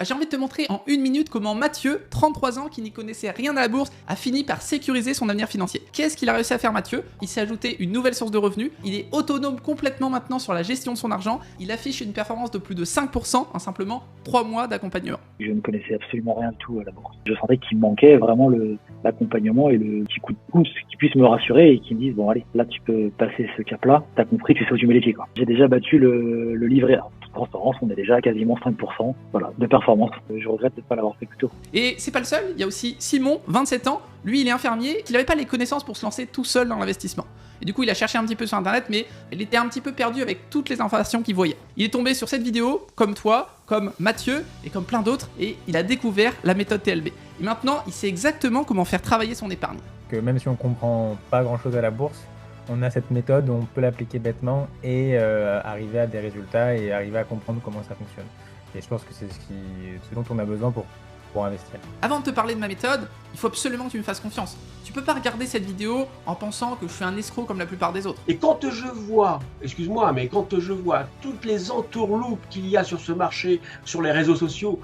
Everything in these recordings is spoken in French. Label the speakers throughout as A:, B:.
A: J'ai envie de te montrer en 1 minute comment Mathieu, 33 ans, qui n'y connaissait rien à la bourse, a fini par sécuriser son avenir financier. Qu'est-ce qu'il a réussi à faire Mathieu? Il s'est ajouté une nouvelle source de revenus, il est autonome complètement maintenant sur la gestion de son argent, il affiche une performance de plus de 5% en simplement 3 mois d'accompagnement.
B: Je ne connaissais absolument rien du tout à la bourse. Je sentais qu'il me manquait vraiment l'accompagnement et le petit coup de pouce qui puisse me rassurer et qui me dise bon allez, là tu peux passer ce cap-là, t'as compris, tu sais où tu mets les pieds quoi. J'ai déjà battu le livret A. Transparence, on est déjà à quasiment 5% de performance. Je regrette de ne pas l'avoir fait plus tôt.
A: Et c'est pas le seul, il y a aussi Simon, 27 ans, lui il est infirmier, qui n'avait pas les connaissances pour se lancer tout seul dans l'investissement. Et du coup il a cherché un petit peu sur internet, mais il était un petit peu perdu avec toutes les informations qu'il voyait. Il est tombé sur cette vidéo, comme toi, comme Mathieu, et comme plein d'autres, et il a découvert la méthode TLB. Et maintenant, il sait exactement comment faire travailler son épargne.
C: Que même si on comprend pas grand chose à la bourse, on a cette méthode où on peut l'appliquer bêtement et arriver à des résultats et arriver à comprendre comment ça fonctionne. Et je pense que c'est ce dont on a besoin pour investir.
A: Avant de te parler de ma méthode, il faut absolument que tu me fasses confiance. Tu peux pas regarder cette vidéo en pensant que je suis un escroc comme la plupart des autres.
D: Et quand je vois, excuse-moi, mais quand je vois toutes les entourloupes qu'il y a sur ce marché, sur les réseaux sociaux,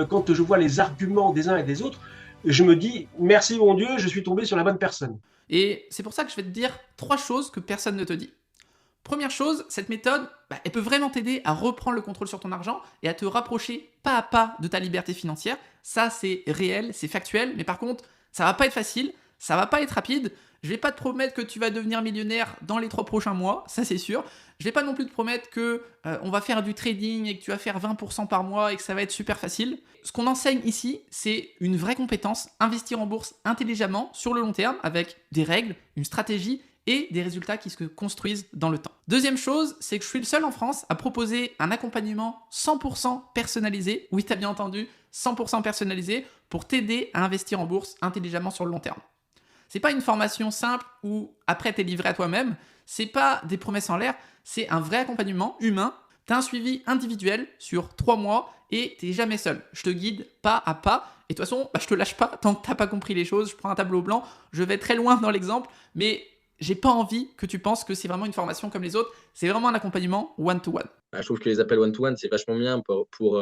D: quand je vois les arguments des uns et des autres, je me dis, merci mon Dieu, je suis tombé sur la bonne personne.
A: Et c'est pour ça que je vais te dire 3 choses que personne ne te dit. Première chose, cette méthode, elle peut vraiment t'aider à reprendre le contrôle sur ton argent et à te rapprocher pas à pas de ta liberté financière. Ça, c'est réel, c'est factuel, mais par contre, ça va pas être facile, ça va pas être rapide. Je vais pas te promettre que tu vas devenir millionnaire dans les 3 prochains mois, ça c'est sûr. Je vais pas non plus te promettre que on va faire du trading et que tu vas faire 20% par mois et que ça va être super facile. Ce qu'on enseigne ici, c'est une vraie compétence, investir en bourse intelligemment sur le long terme avec des règles, une stratégie et des résultats qui se construisent dans le temps. Deuxième chose, c'est que je suis le seul en France à proposer un accompagnement 100% personnalisé, oui t'as bien entendu, 100% personnalisé pour t'aider à investir en bourse intelligemment sur le long terme. C'est pas une formation simple où après t'es livré à toi-même, c'est pas des promesses en l'air, c'est un vrai accompagnement humain. T'as un suivi individuel sur 3 mois et t'es jamais seul. Je te guide pas à pas et de toute façon, je te lâche pas tant que t'as pas compris les choses. Je prends un tableau blanc, je vais très loin dans l'exemple, mais j'ai pas envie que tu penses que c'est vraiment une formation comme les autres. C'est vraiment un accompagnement one-to-one.
E: Je trouve que les appels one-to-one, c'est vachement bien pour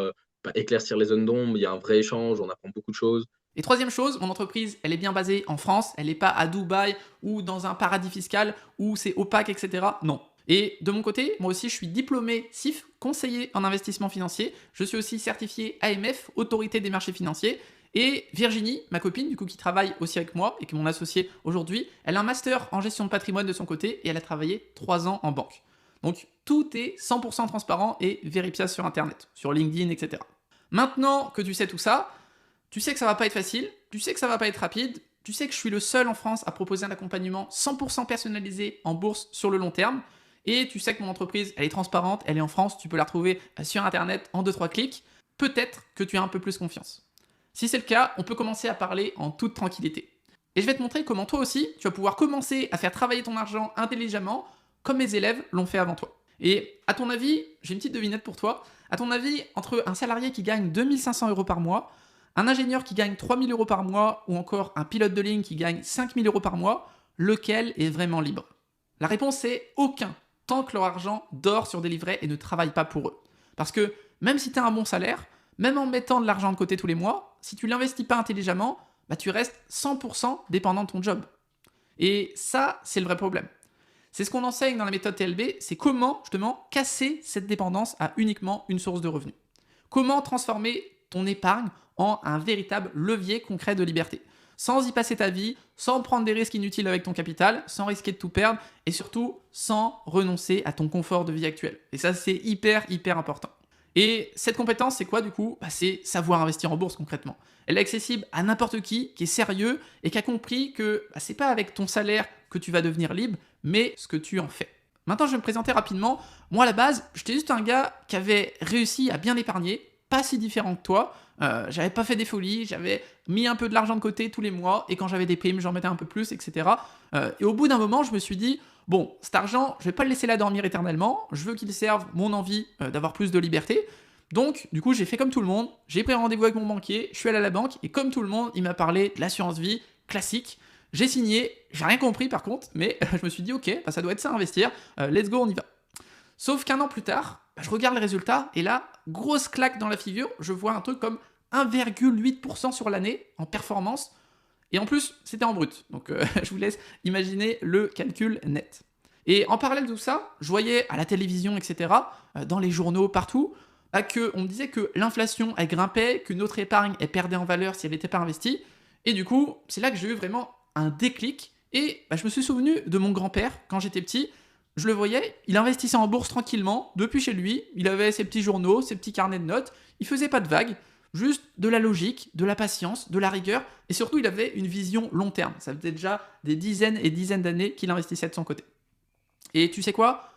E: éclaircir les zones d'ombre. Il y a un vrai échange, on apprend beaucoup de choses.
A: Et troisième chose, mon entreprise, elle est bien basée en France, elle n'est pas à Dubaï ou dans un paradis fiscal où c'est opaque, etc. Non. Et de mon côté, moi aussi, je suis diplômé CIF, conseiller en investissement financier. Je suis aussi certifié AMF, autorité des marchés financiers. Et Virginie, ma copine, du coup, qui travaille aussi avec moi et qui est mon associée aujourd'hui, elle a un master en gestion de patrimoine de son côté et elle a travaillé 3 ans en banque. Donc, tout est 100% transparent et vérifiable sur Internet, sur LinkedIn, etc. Maintenant que tu sais tout ça, tu sais que ça va pas être facile, tu sais que ça va pas être rapide, tu sais que je suis le seul en France à proposer un accompagnement 100% personnalisé en bourse sur le long terme, et tu sais que mon entreprise, elle est transparente, elle est en France, tu peux la retrouver sur Internet en 2-3 clics. Peut-être que tu as un peu plus confiance. Si c'est le cas, on peut commencer à parler en toute tranquillité. Et je vais te montrer comment toi aussi, tu vas pouvoir commencer à faire travailler ton argent intelligemment, comme mes élèves l'ont fait avant toi. Et à ton avis, j'ai une petite devinette pour toi, à ton avis, entre un salarié qui gagne 2500 € par mois, un ingénieur qui gagne 3000 € par mois, ou encore un pilote de ligne qui gagne 5000 € par mois, lequel est vraiment libre? La réponse est aucun, tant que leur argent dort sur des livrets et ne travaille pas pour eux. Parce que même si tu as un bon salaire, même en mettant de l'argent de côté tous les mois, si tu l'investis pas intelligemment, tu restes 100% dépendant de ton job. Et ça, c'est le vrai problème. C'est ce qu'on enseigne dans la méthode TLB, c'est comment justement casser cette dépendance à uniquement une source de revenus. Comment transformer ton épargne en un véritable levier concret de liberté. Sans y passer ta vie, sans prendre des risques inutiles avec ton capital, sans risquer de tout perdre et surtout sans renoncer à ton confort de vie actuel. Et ça, c'est hyper important. Et cette compétence, c'est quoi du coup? C'est savoir investir en bourse concrètement. Elle est accessible à n'importe qui est sérieux et qui a compris que c'est pas avec ton salaire que tu vas devenir libre, mais ce que tu en fais. Maintenant, je vais me présenter rapidement. Moi, à la base, j'étais juste un gars qui avait réussi à bien épargner, pas si différent que toi. J'avais pas fait des folies, j'avais mis un peu de l'argent de côté tous les mois, et quand j'avais des primes, j'en mettais un peu plus, etc. Et au bout d'un moment, je me suis dit, bon, cet argent, je vais pas le laisser là dormir éternellement, je veux qu'il serve mon envie d'avoir plus de liberté. Donc, du coup, j'ai fait comme tout le monde, j'ai pris rendez-vous avec mon banquier, je suis allé à la banque, et comme tout le monde, il m'a parlé de l'assurance vie classique. J'ai signé, j'ai rien compris par contre, mais je me suis dit, ok, ça doit être ça investir, let's go, on y va. Sauf qu'un an plus tard, je regarde les résultats, et là, grosse claque dans la figure. Je vois un truc comme 1,8% sur l'année en performance. Et en plus, c'était en brut. Donc je vous laisse imaginer le calcul net. Et en parallèle de tout ça, je voyais à la télévision, etc., dans les journaux, partout, qu'on me disait que l'inflation, elle grimpait, que notre épargne, elle perdait en valeur si elle n'était pas investie. Et du coup, c'est là que j'ai eu vraiment un déclic. Et je me suis souvenu de mon grand-père, quand j'étais petit. Je le voyais, il investissait en bourse tranquillement, depuis chez lui. Il avait ses petits journaux, ses petits carnets de notes. Il faisait pas de vagues. Juste de la logique, de la patience, de la rigueur, et surtout il avait une vision long terme. Ça faisait déjà des dizaines et dizaines d'années qu'il investissait de son côté. Et tu sais quoi ?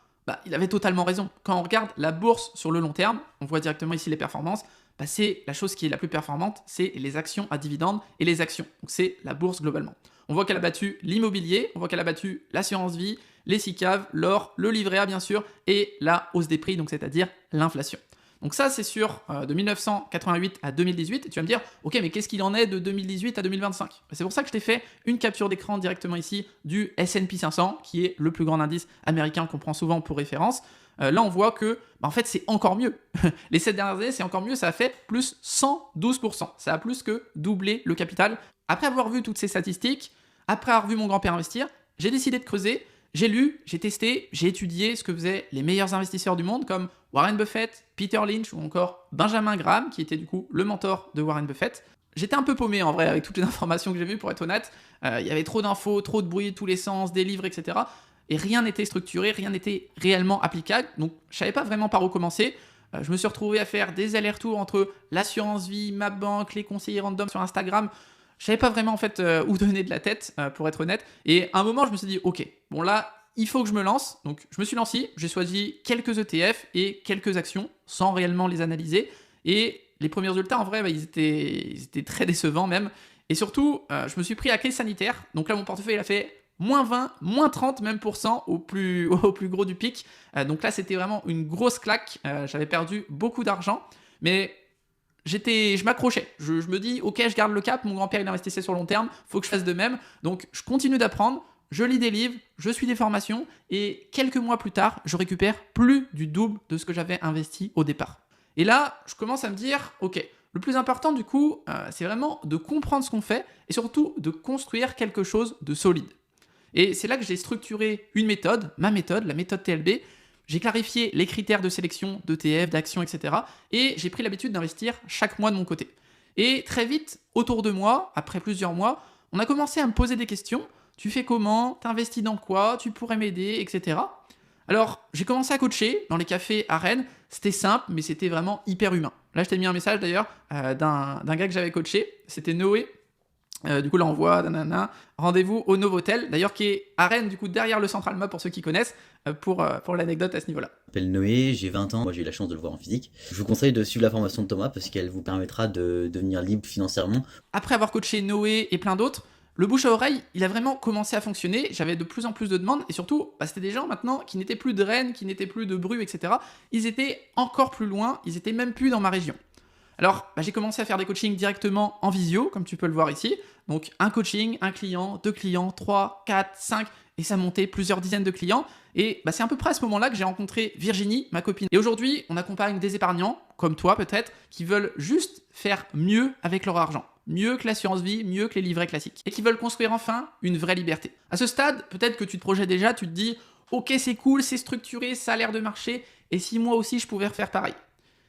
A: Il avait totalement raison. Quand on regarde la bourse sur le long terme, on voit directement ici les performances, c'est la chose qui est la plus performante, c'est les actions à dividendes et les actions. Donc c'est la bourse globalement. On voit qu'elle a battu l'immobilier, on voit qu'elle a battu l'assurance vie, les SICAV, l'or, le livret A bien sûr, et la hausse des prix, donc c'est-à-dire l'inflation. Donc ça, c'est sur de 1988 à 2018. Et tu vas me dire, ok, mais qu'est-ce qu'il en est de 2018 à 2025 ? C'est pour ça que je t'ai fait une capture d'écran directement ici du S&P 500, qui est le plus grand indice américain qu'on prend souvent pour référence. Là, on voit que, en fait, c'est encore mieux. Les 7 dernières années, c'est encore mieux. Ça a fait plus 112%. Ça a plus que doublé le capital. Après avoir vu toutes ces statistiques, après avoir vu mon grand-père investir, j'ai décidé de creuser. J'ai lu, j'ai testé, j'ai étudié ce que faisaient les meilleurs investisseurs du monde comme Warren Buffett, Peter Lynch ou encore Benjamin Graham, qui était du coup le mentor de Warren Buffett. J'étais un peu paumé en vrai avec toutes les informations que j'ai vues, pour être honnête. Il y avait trop d'infos, trop de bruit de tous les sens, des livres, etc. Et rien n'était structuré, rien n'était réellement applicable. Donc je savais pas vraiment par où commencer. Je me suis retrouvé à faire des allers-retours entre l'assurance vie, ma banque, les conseillers random sur Instagram. Je savais pas vraiment en fait où donner de la tête, pour être honnête. Et à un moment, je me suis dit, ok, bon là, il faut que je me lance. Donc je me suis lancé, j'ai choisi quelques ETF et quelques actions sans réellement les analyser. Et les premiers résultats, en vrai, ils étaient très décevants même. Et surtout, je me suis pris à la crise sanitaire. Donc là, mon portefeuille, il a fait moins 20, moins 30 même % au plus gros du pic. Donc là, c'était vraiment une grosse claque. J'avais perdu beaucoup d'argent. Mais je m'accrochais. Je me dis, ok, je garde le cap. Mon grand-père, il investissait sur long terme. Faut que je fasse de même. Donc, je continue d'apprendre. Je lis des livres, je suis des formations. Et quelques mois plus tard, je récupère plus du double de ce que j'avais investi au départ. Et là, je commence à me dire, ok, le plus important du coup, c'est vraiment de comprendre ce qu'on fait et surtout de construire quelque chose de solide. Et c'est là que j'ai structuré une méthode, ma méthode, la méthode TLB. J'ai clarifié les critères de sélection d'ETF, d'actions, etc. Et j'ai pris l'habitude d'investir chaque mois de mon côté. Et très vite, autour de moi, après plusieurs mois, on a commencé à me poser des questions. Tu fais comment ? T'investis dans quoi ? Tu pourrais m'aider, etc. Alors, j'ai commencé à coacher dans les cafés à Rennes. C'était simple, mais c'était vraiment hyper humain. Là, je t'ai mis un message d'ailleurs d'un gars que j'avais coaché. C'était Noé. Du coup, là, on voit rendez-vous au Novotel, d'ailleurs, qui est à Rennes, du coup, derrière le Central Mall, pour ceux qui connaissent, pour l'anecdote à ce niveau-là.
F: Je m'appelle Noé, j'ai 20 ans, moi j'ai eu la chance de le voir en physique. Je vous conseille de suivre la formation de Thomas parce qu'elle vous permettra de devenir libre financièrement.
A: Après avoir coaché Noé et plein d'autres, le bouche à oreille, il a vraiment commencé à fonctionner. J'avais de plus en plus de demandes et surtout, c'était des gens maintenant qui n'étaient plus de Rennes, qui n'étaient plus de Bru, etc. Ils étaient encore plus loin, ils étaient même plus dans ma région. Alors, j'ai commencé à faire des coachings directement en visio, comme tu peux le voir ici. Donc, un coaching, un client, 2 clients, 3, 4, 5, et ça montait plusieurs dizaines de clients. Et c'est à peu près à ce moment-là que j'ai rencontré Virginie, ma copine. Et aujourd'hui, on accompagne des épargnants, comme toi peut-être, qui veulent juste faire mieux avec leur argent. Mieux que l'assurance vie, mieux que les livrets classiques. Et qui veulent construire enfin une vraie liberté. À ce stade, peut-être que tu te projettes déjà, tu te dis « Ok, c'est cool, c'est structuré, ça a l'air de marcher, et si moi aussi je pouvais faire pareil ?»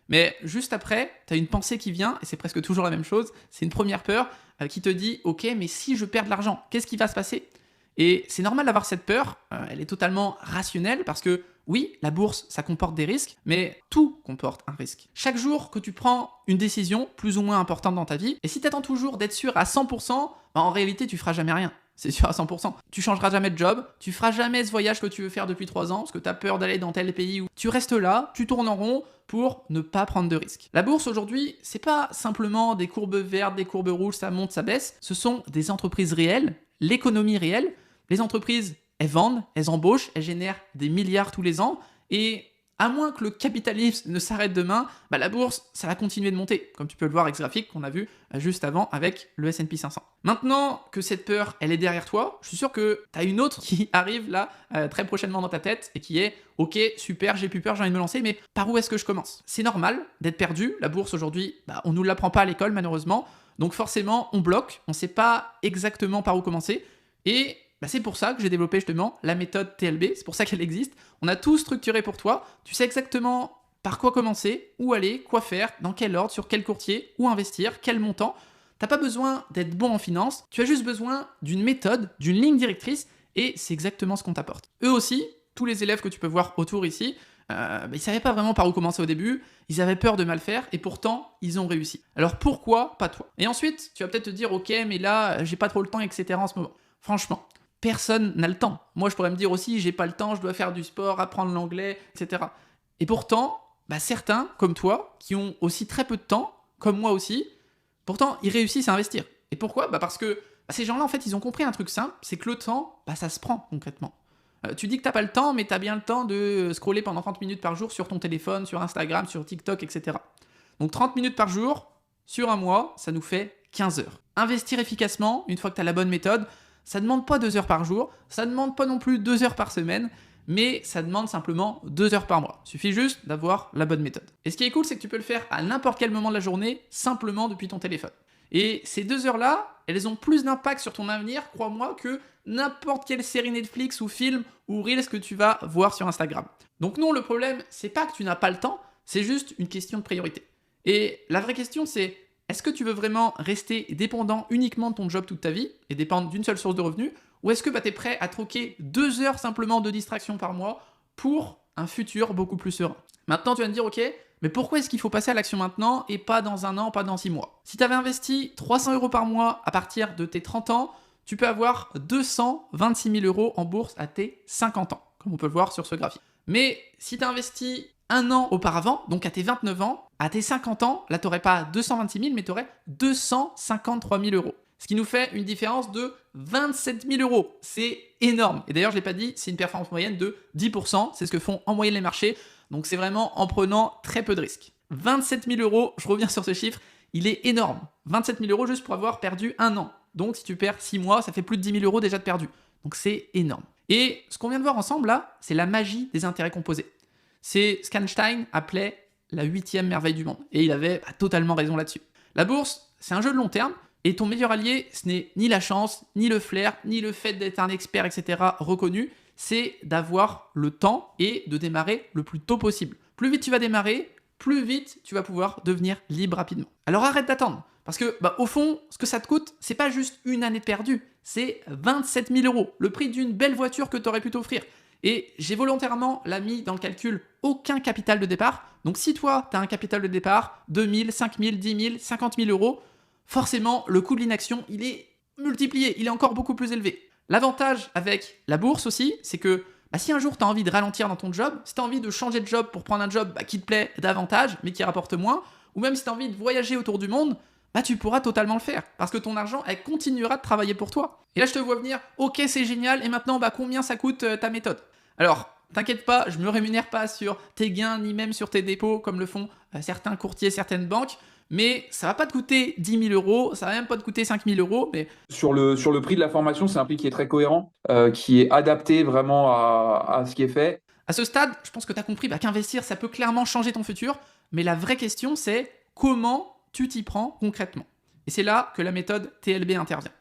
A: Mais juste après, tu as une pensée qui vient, et c'est presque toujours la même chose, c'est une première peur qui te dit « Ok, mais si je perds de l'argent, qu'est-ce qui va se passer ?» Et c'est normal d'avoir cette peur, elle est totalement rationnelle, parce que oui, la bourse, ça comporte des risques, mais tout comporte un risque. Chaque jour que tu prends une décision plus ou moins importante dans ta vie, et si tu attends toujours d'être sûr à 100%, en réalité, tu feras jamais rien. C'est sûr à 100%. Tu changeras jamais de job, tu feras jamais ce voyage que tu veux faire depuis 3 ans, parce que tu as peur d'aller dans tel pays où tu restes là, tu tournes en rond pour ne pas prendre de risques. La bourse aujourd'hui, c'est pas simplement des courbes vertes, des courbes rouges, ça monte, ça baisse. Ce sont des entreprises réelles, l'économie réelle. Les entreprises, elles vendent, elles embauchent, elles génèrent des milliards tous les ans. Et à moins que le capitalisme ne s'arrête demain, bah la bourse, ça va continuer de monter, comme tu peux le voir avec ce graphique qu'on a vu juste avant avec le S&P 500. Maintenant que cette peur, elle est derrière toi, je suis sûr que tu as une autre qui arrive là très prochainement dans ta tête et qui est « Ok, super, j'ai plus peur, j'ai envie de me lancer, mais par où est-ce que je commence ?» C'est normal d'être perdu, la bourse aujourd'hui, on nous l'apprend pas à l'école malheureusement, donc forcément on bloque, on sait pas exactement par où commencer, et c'est pour ça que j'ai développé justement la méthode TLB, c'est pour ça qu'elle existe. On a tout structuré pour toi, tu sais exactement par quoi commencer, où aller, quoi faire, dans quel ordre, sur quel courtier, où investir, quel montant. T'as pas besoin d'être bon en finance, tu as juste besoin d'une méthode, d'une ligne directrice, et c'est exactement ce qu'on t'apporte. Eux aussi, tous les élèves que tu peux voir autour ici, ils savaient pas vraiment par où commencer au début, ils avaient peur de mal faire, et pourtant, ils ont réussi. Alors pourquoi pas toi? Et ensuite, tu vas peut-être te dire, ok, mais là, j'ai pas trop le temps, etc. en ce moment. Franchement, personne n'a le temps. Moi, je pourrais me dire aussi, j'ai pas le temps, je dois faire du sport, apprendre l'anglais, etc. Et pourtant, certains, comme toi, qui ont aussi très peu de temps, comme moi aussi, pourtant, ils réussissent à investir. Et pourquoi? Parce que ces gens-là, en fait, ils ont compris un truc simple, c'est que le temps, ça se prend concrètement. Tu dis que t'as pas le temps, mais t'as bien le temps de scroller pendant 30 minutes par jour sur ton téléphone, sur Instagram, sur TikTok, etc. Donc 30 minutes par jour, sur un mois, ça nous fait 15 heures. Investir efficacement, une fois que t'as la bonne méthode, ça ne demande pas 2 heures par jour, ça ne demande pas non plus 2 heures par semaine, mais ça demande simplement 2 heures par mois. Il suffit juste d'avoir la bonne méthode. Et ce qui est cool, c'est que tu peux le faire à n'importe quel moment de la journée, simplement depuis ton téléphone. Et ces 2 heures-là, elles ont plus d'impact sur ton avenir, crois-moi, que n'importe quelle série Netflix ou film ou Reels que tu vas voir sur Instagram. Donc non, le problème, c'est pas que tu n'as pas le temps, c'est juste une question de priorité. Et la vraie question, c'est est-ce que tu veux vraiment rester dépendant uniquement de ton job toute ta vie et dépendre d'une seule source de revenus, ou est-ce que tu es prêt à troquer 2 heures simplement de distraction par mois pour un futur beaucoup plus serein? Maintenant, tu vas me dire, ok, mais pourquoi est-ce qu'il faut passer à l'action maintenant et pas dans 1 an, pas dans 6 mois? Si tu avais investi 300 € par mois à partir de tes 30 ans, tu peux avoir 226 000 € en bourse à tes 50 ans, comme on peut le voir sur ce graphique. Mais si tu as investi 1 an auparavant, donc à tes 29 ans, à tes 50 ans, là tu n'aurais pas 226 000, mais tu aurais 253 000 €. Ce qui nous fait une différence de 27 000 €. C'est énorme. Et d'ailleurs, je ne l'ai pas dit, c'est une performance moyenne de 10%. C'est ce que font en moyenne les marchés. Donc c'est vraiment en prenant très peu de risques. 27 000 €, je reviens sur ce chiffre, il est énorme. 27 000 € juste pour avoir perdu 1 an. Donc si tu perds 6 mois, ça fait plus de 10 000 € déjà de perdu. Donc c'est énorme. Et ce qu'on vient de voir ensemble là, c'est la magie des intérêts composés. C'est ce qu'Einstein appelait la 8e merveille du monde. Et il avait totalement raison là-dessus. La bourse, c'est un jeu de long terme, et ton meilleur allié, ce n'est ni la chance, ni le flair, ni le fait d'être un expert, etc. reconnu, c'est d'avoir le temps et de démarrer le plus tôt possible. Plus vite tu vas démarrer, plus vite tu vas pouvoir devenir libre rapidement. Alors arrête d'attendre, parce que au fond, ce que ça te coûte, c'est pas juste une année perdue, c'est 27 000 €, le prix d'une belle voiture que tu aurais pu t'offrir. Et j'ai volontairement mis dans le calcul aucun capital de départ. Donc si toi, tu as un capital de départ, 2 000, 5 000, 10 000, 50 000 €, forcément, le coût de l'inaction, il est multiplié, il est encore beaucoup plus élevé. L'avantage avec la bourse aussi, c'est que si un jour tu as envie de ralentir dans ton job, si tu as envie de changer de job pour prendre un job qui te plaît davantage, mais qui rapporte moins, ou même si tu as envie de voyager autour du monde, tu pourras totalement le faire, parce que ton argent, elle continuera de travailler pour toi. Et là, je te vois venir, ok, c'est génial, et maintenant, combien ça coûte ta méthode? Alors, t'inquiète pas, je me rémunère pas sur tes gains, ni même sur tes dépôts, comme le font certains courtiers, certaines banques, mais ça va pas te coûter 10 000 €, ça va même pas te coûter 5 000 €, mais...
G: Sur le prix de la formation, c'est un prix qui est très cohérent, qui est adapté vraiment à ce qui est fait.
A: À ce stade, je pense que tu as compris qu'investir, ça peut clairement changer ton futur, mais la vraie question, c'est comment tu t'y prends concrètement. Et c'est là que la méthode TLB intervient.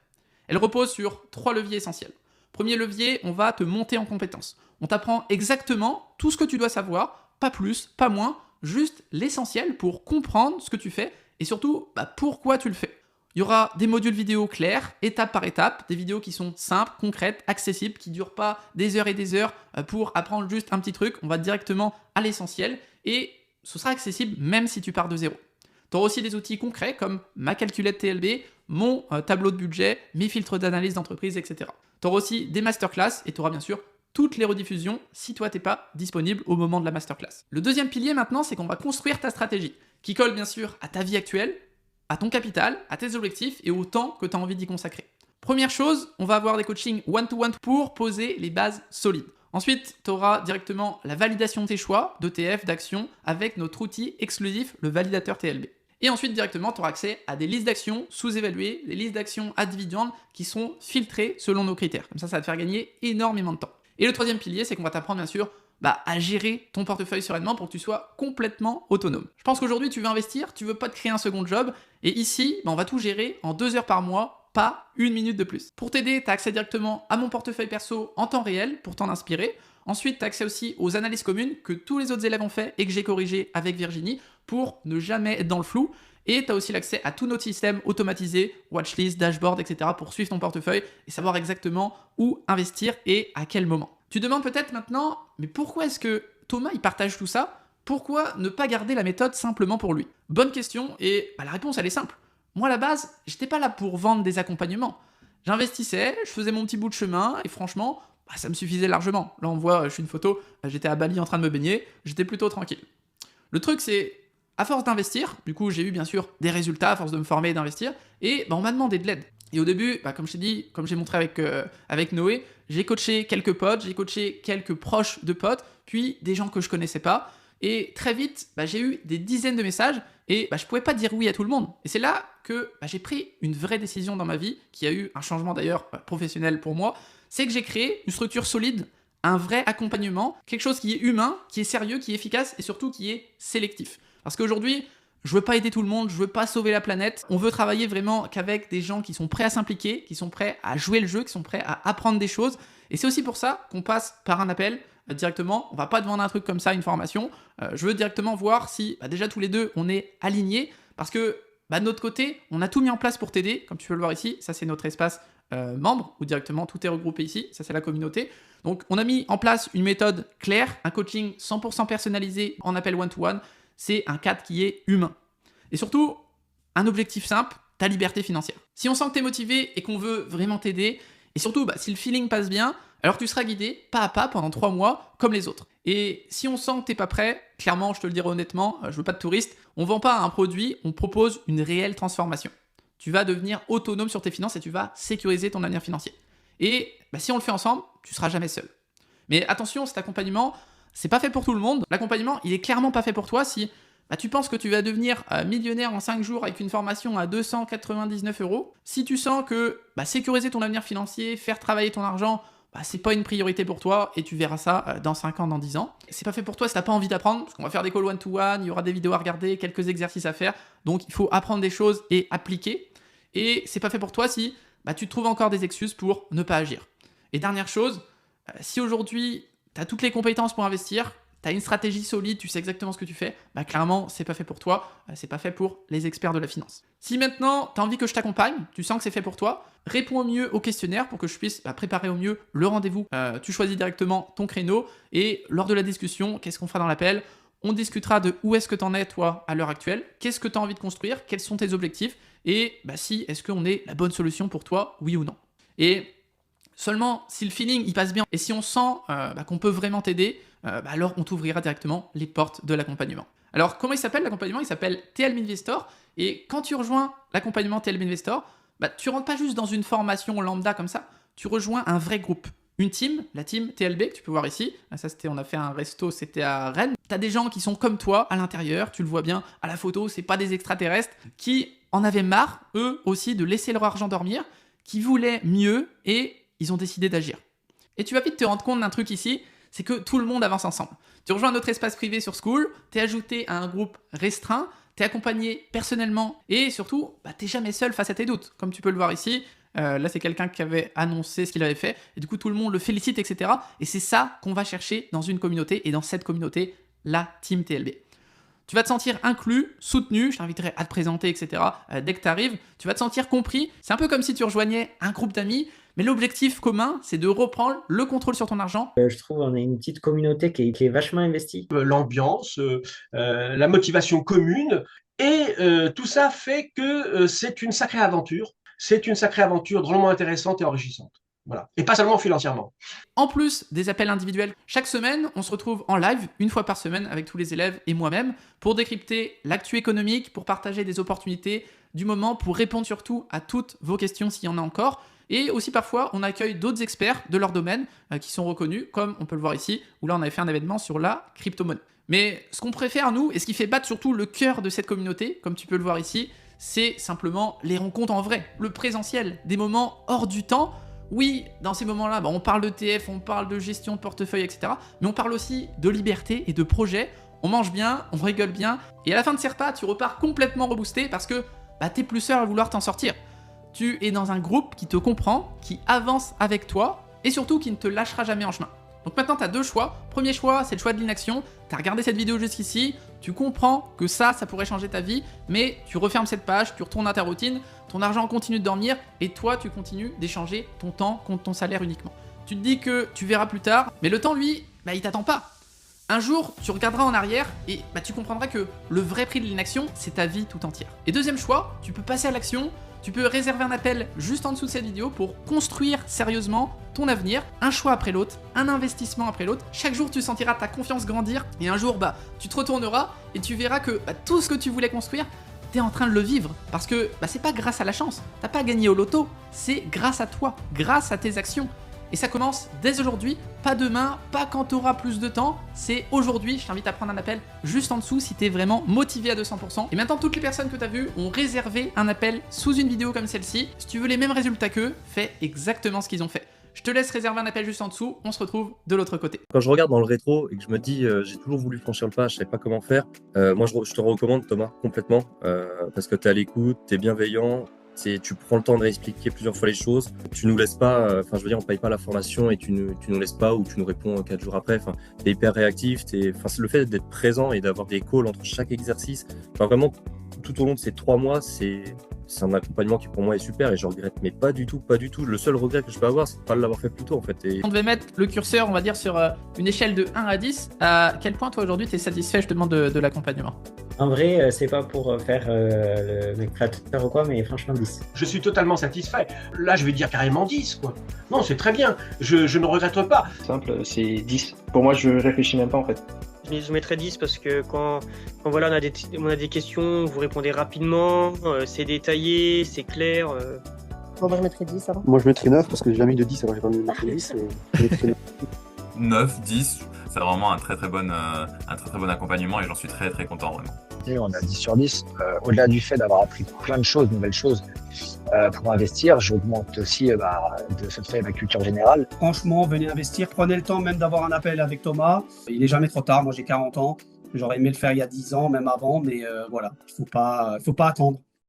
A: Elle repose sur 3 leviers essentiels. Premier levier, on va te monter en compétences. On t'apprend exactement tout ce que tu dois savoir, pas plus, pas moins, juste l'essentiel pour comprendre ce que tu fais et surtout pourquoi tu le fais. Il y aura des modules vidéo clairs, étape par étape, des vidéos qui sont simples, concrètes, accessibles, qui ne durent pas des heures et des heures pour apprendre juste un petit truc. On va directement à l'essentiel et ce sera accessible même si tu pars de zéro. Tu auras aussi des outils concrets comme ma calculette TLB, mon tableau de budget, mes filtres d'analyse d'entreprise, etc. Tu auras aussi des masterclass et tu auras bien sûr toutes les rediffusions si toi t'es pas disponible au moment de la masterclass. Le deuxième pilier maintenant, c'est qu'on va construire ta stratégie, qui colle bien sûr à ta vie actuelle, à ton capital, à tes objectifs et au temps que tu as envie d'y consacrer. Première chose, on va avoir des coachings one-to-one pour poser les bases solides. Ensuite, tu auras directement la validation de tes choix, d'ETF, d'actions, avec notre outil exclusif, le validateur TLB. Et ensuite, directement, tu auras accès à des listes d'actions sous-évaluées, des listes d'actions ad videndes qui sont filtrées selon nos critères. Comme ça va te faire gagner énormément de temps. Et le troisième pilier, c'est qu'on va t'apprendre, bien sûr, à gérer ton portefeuille sereinement pour que tu sois complètement autonome. Je pense qu'aujourd'hui, tu veux investir, tu veux pas te créer un second job, et ici, on va tout gérer en 2 heures par mois, pas 1 minute de plus. Pour t'aider, tu as accès directement à mon portefeuille perso en temps réel pour t'en inspirer. Ensuite, tu as accès aussi aux analyses communes que tous les autres élèves ont fait et que j'ai corrigé avec Virginie pour ne jamais être dans le flou. Et tu as aussi l'accès à tous nos systèmes automatisés, watchlist, dashboard, etc. pour suivre ton portefeuille et savoir exactement où investir et à quel moment. Tu demandes peut-être maintenant, mais pourquoi est-ce que Thomas il partage tout ça? Pourquoi ne pas garder la méthode simplement pour lui? Bonne question et la réponse elle est simple. Moi à la base, j'étais pas là pour vendre des accompagnements. J'investissais, je faisais mon petit bout de chemin et franchement, ça me suffisait largement. Là on voit, je suis une photo, j'étais à Bali en train de me baigner, j'étais plutôt tranquille. Le truc c'est, à force d'investir, du coup j'ai eu bien sûr des résultats à force de me former et d'investir, et on m'a demandé de l'aide. Et au début, comme je t'ai dit, comme j'ai montré avec Noé, j'ai coaché quelques potes, j'ai coaché quelques proches de potes, puis des gens que je connaissais pas. Et très vite, j'ai eu des dizaines de messages et je pouvais pas dire oui à tout le monde. Et c'est là que j'ai pris une vraie décision dans ma vie, qui a eu un changement d'ailleurs professionnel pour moi, c'est que j'ai créé une structure solide, un vrai accompagnement, quelque chose qui est humain, qui est sérieux, qui est efficace et surtout qui est sélectif. Parce qu'aujourd'hui, je veux pas aider tout le monde, je veux pas sauver la planète. On veut travailler vraiment qu'avec des gens qui sont prêts à s'impliquer, qui sont prêts à jouer le jeu, qui sont prêts à apprendre des choses. Et c'est aussi pour ça qu'on passe par un appel directement. On va pas te vendre un truc comme ça, une formation. Je veux directement voir si déjà tous les deux on est alignés. Parce que de notre côté, on a tout mis en place pour t'aider. Comme tu peux le voir ici, ça c'est notre espace membre où directement tout est regroupé ici. Ça c'est la communauté. Donc on a mis en place une méthode claire, un coaching 100% personnalisé en appel one-to-one. C'est un cadre qui est humain. Et surtout, un objectif simple, ta liberté financière. Si on sent que tu es motivé et qu'on veut vraiment t'aider, et surtout si le feeling passe bien, alors tu seras guidé pas à pas pendant 3 mois comme les autres. Et si on sent que t'es pas prêt, clairement, je te le dirai honnêtement, je veux pas de touristes, on vend pas un produit, on propose une réelle transformation. Tu vas devenir autonome sur tes finances et tu vas sécuriser ton avenir financier. Et si on le fait ensemble, tu seras jamais seul. Mais attention, cet accompagnement, c'est pas fait pour tout le monde. L'accompagnement, il est clairement pas fait pour toi si tu penses que tu vas devenir millionnaire en 5 jours avec une formation à 299 €. Si tu sens que sécuriser ton avenir financier, faire travailler ton argent, c'est pas une priorité pour toi et tu verras ça dans 5 ans, dans 10 ans. C'est pas fait pour toi si t'as pas envie d'apprendre, parce qu'on va faire des calls one-to-one, il y aura des vidéos à regarder, quelques exercices à faire. Donc il faut apprendre des choses et appliquer. Et c'est pas fait pour toi si tu trouves encore des excuses pour ne pas agir. Et dernière chose, si aujourd'hui tu as toutes les compétences pour investir, tu as une stratégie solide, tu sais exactement ce que tu fais, clairement, c'est pas fait pour toi, c'est pas fait pour les experts de la finance. Si maintenant, tu as envie que je t'accompagne, tu sens que c'est fait pour toi, réponds au mieux au questionnaire pour que je puisse préparer au mieux le rendez-vous. Tu choisis directement ton créneau et lors de la discussion, qu'est-ce qu'on fera dans l'appel? On discutera de où est-ce que tu en es, toi, à l'heure actuelle, qu'est-ce que tu as envie de construire, quels sont tes objectifs et si est-ce qu'on est la bonne solution pour toi, oui ou non. Et seulement si le feeling il passe bien et si on sent qu'on peut vraiment t'aider, alors on t'ouvrira directement les portes de l'accompagnement. Alors comment il s'appelle l'accompagnement? Il s'appelle TLB Investor et quand tu rejoins l'accompagnement TLB Investor, tu rentres pas juste dans une formation lambda comme ça, tu rejoins un vrai groupe. Une team, la team TLB que tu peux voir ici, ça c'était, on a fait un resto, c'était à Rennes. T'as des gens qui sont comme toi à l'intérieur, tu le vois bien à la photo, c'est pas des extraterrestres, qui en avaient marre, eux aussi, de laisser leur argent dormir, qui voulaient mieux et ils ont décidé d'agir. Et tu vas vite te rendre compte d'un truc ici, c'est que tout le monde avance ensemble. Tu rejoins notre espace privé sur School, t'es ajouté à un groupe restreint, t'es accompagné personnellement et surtout, t'es jamais seul face à tes doutes. Comme tu peux le voir ici, là c'est quelqu'un qui avait annoncé ce qu'il avait fait et du coup tout le monde le félicite, etc. Et c'est ça qu'on va chercher dans une communauté et dans cette communauté, la Team TLB. Tu vas te sentir inclus, soutenu, je t'inviterai à te présenter, etc. Dès que tu arrives, tu vas te sentir compris. C'est un peu comme si tu rejoignais un groupe d'amis, mais l'objectif commun, c'est de reprendre le contrôle sur ton argent.
H: Je trouve qu'on a une petite communauté qui est vachement investie.
D: L'ambiance, la motivation commune, et tout ça fait que c'est une sacrée aventure. C'est une sacrée aventure drôlement intéressante et enrichissante. Voilà. Et pas seulement financièrement.
A: En plus des appels individuels, chaque semaine, on se retrouve en live, une fois par semaine, avec tous les élèves et moi-même, pour décrypter l'actu économique, pour partager des opportunités du moment, pour répondre surtout à toutes vos questions s'il y en a encore. Et aussi parfois, on accueille d'autres experts de leur domaine qui sont reconnus, comme on peut le voir ici, où là on avait fait un événement sur la crypto-monnaie. Mais ce qu'on préfère, nous, et ce qui fait battre surtout le cœur de cette communauté, comme tu peux le voir ici, c'est simplement les rencontres en vrai, le présentiel, des moments hors du temps. Oui, dans ces moments-là, on parle d'ETF, on parle de gestion de portefeuille, etc. Mais on parle aussi de liberté et de projet. On mange bien, on rigole bien, et à la fin de ces repas, tu repars complètement reboosté parce que t'es plus seul à vouloir t'en sortir. Tu es dans un groupe qui te comprend, qui avance avec toi, et surtout qui ne te lâchera jamais en chemin. Donc maintenant, tu as deux choix. Premier choix, c'est le choix de l'inaction. Tu as regardé cette vidéo jusqu'ici, tu comprends que ça pourrait changer ta vie, mais tu refermes cette page, tu retournes à ta routine, ton argent continue de dormir, et toi, tu continues d'échanger ton temps contre ton salaire uniquement. Tu te dis que tu verras plus tard, mais le temps, lui, il t'attend pas. Un jour, tu regarderas en arrière et tu comprendras que le vrai prix de l'inaction, c'est ta vie tout entière. Et deuxième choix, tu peux passer à l'action, tu peux réserver un appel juste en dessous de cette vidéo pour construire sérieusement ton avenir, un choix après l'autre, un investissement après l'autre. Chaque jour, tu sentiras ta confiance grandir et un jour, tu te retourneras et tu verras que tout ce que tu voulais construire, t'es en train de le vivre. Parce que c'est pas grâce à la chance, t'as pas gagné au loto, c'est grâce à toi, grâce à tes actions. Et ça commence dès aujourd'hui, pas demain, pas quand tu auras plus de temps, c'est aujourd'hui. Je t'invite à prendre un appel juste en dessous si tu es vraiment motivé à 200%. Et maintenant, toutes les personnes que tu as vues ont réservé un appel sous une vidéo comme celle-ci. Si tu veux les mêmes résultats qu'eux, fais exactement ce qu'ils ont fait. Je te laisse réserver un appel juste en dessous, on se retrouve de l'autre côté.
I: Quand je regarde dans le rétro et que je me dis j'ai toujours voulu franchir le pas, je ne savais pas comment faire, moi je te recommande Thomas complètement parce que tu es à l'écoute, tu es bienveillant. Tu prends le temps de réexpliquer plusieurs fois les choses. Tu nous laisses pas, on paye pas la formation et tu nous laisses pas ou tu nous réponds 4 jours après. T'es hyper réactif. C'est le fait d'être présent et d'avoir des calls entre chaque exercice. Vraiment, tout au long de ces 3 mois, c'est un accompagnement qui pour moi est super et je regrette, mais pas du tout. Le seul regret que je peux avoir, c'est de pas l'avoir fait plus tôt en fait.
A: On devait mettre le curseur, on va dire, sur une échelle de 1 à 10. À quel point toi aujourd'hui tu es satisfait justement de l'accompagnement ?
H: En vrai, c'est pas pour faire le mec flatteur ou quoi, mais franchement 10.
D: Je suis totalement satisfait. Là, je vais dire carrément 10, quoi. Non, c'est très bien. Je ne regrette pas.
J: Simple, c'est 10. Pour moi, je réfléchis même pas en fait.
K: Je mettrais 10 parce que quand voilà, on a des questions, vous répondez rapidement, c'est détaillé, c'est clair.
L: Bon, moi je mettrais 10 alors.
M: Moi je mettrais 9 parce que j'ai jamais eu de 10, alors j'ai pas mis de 10. Je mettrais
N: 9, 10, c'est vraiment un très très bon accompagnement et j'en suis très très content vraiment.
O: Et on a 10 sur 10. Au-delà du fait d'avoir appris plein de choses, nouvelles choses pour investir, j'augmente aussi de ce fait ma culture générale.
P: Franchement, venez investir, prenez le temps même d'avoir un appel avec Thomas. Il n'est jamais trop tard, moi j'ai 40 ans, j'aurais aimé le faire il y a 10 ans, même avant, mais voilà, il faut pas attendre.